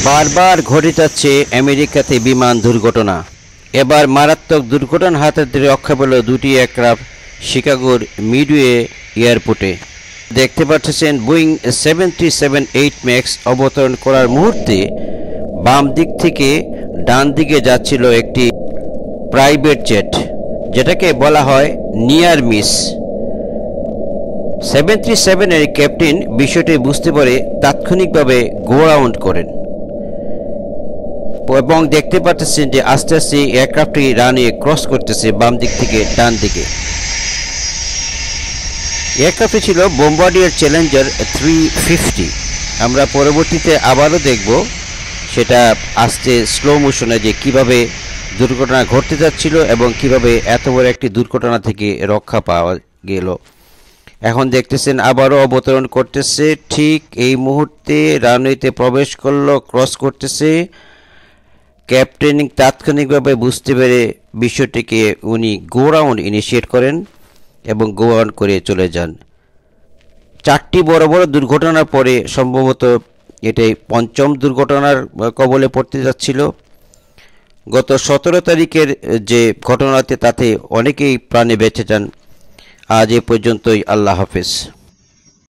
বারবার ঘটে যাচ্ছে আমেরিকাতে বিমান দুর্ঘটনা। এবার মারাত্মক দুর্ঘটনার হাত থেকে রক্ষা পেল দুটি এয়ারক্রাফট শিকাগোর মিডওয়ে এয়ারপোর্টে। দেখতে পাচ্ছেন বোয়িং 737-8 ম্যাক্স অবতরণ করার মুহূর্তে বাম দিক থেকে ডান দিকে যাচ্ছিল একটি প্রাইভেট জেট, যেটাকে বলা হয় নিয়ার মিস। 737 এর ক্যাপ্টেন বিষয়টি বুঝতে পারে তাৎক্ষণিকভাবে গো রাউন্ড করেন এবং দেখতে পাচ্ছেন যে আস্তে আস্তে এয়ারক্রাফটটি রানে ক্রস করতেছে বাম দিক থেকে ডান দিকে। এয়ারক্রাফটটি ছিল বোম্বার্ডিয়ার চ্যালেঞ্জার 350। আমরা পরবর্তীতে আবারও দেখব সেটা আস্তে স্লো মোশনে যে কিভাবে দুর্ঘটনা ঘটতে যাচ্ছিল এবং কিভাবে এত বড় একটি দুর্ঘটনা থেকে রক্ষা পাওয়া গেল। এখন দেখতেছেন আবারও অবতরণ করতেছে, ঠিক এই মুহূর্তে রানওয়েতে প্রবেশ করলো, ক্রস করতেছে। ক্যাপ্টেন তাৎক্ষণিকভাবে বুঝতে পেরে বিষয়টিকে উনি গো রাউন্ড ইনিশিয়েট করেন এবং গো রাউন্ড করে চলে যান। 4টি বড় বড় দুর্ঘটনার পরে সম্ভবত এটাই পঞ্চম দুর্ঘটনার কবলে পড়তে যাচ্ছিল। গত 17 তারিখের যে ঘটনাতে তাতে অনেকেই প্রাণে বেঁচে যান। আজ এ পর্যন্তই। আল্লাহ হাফেজ।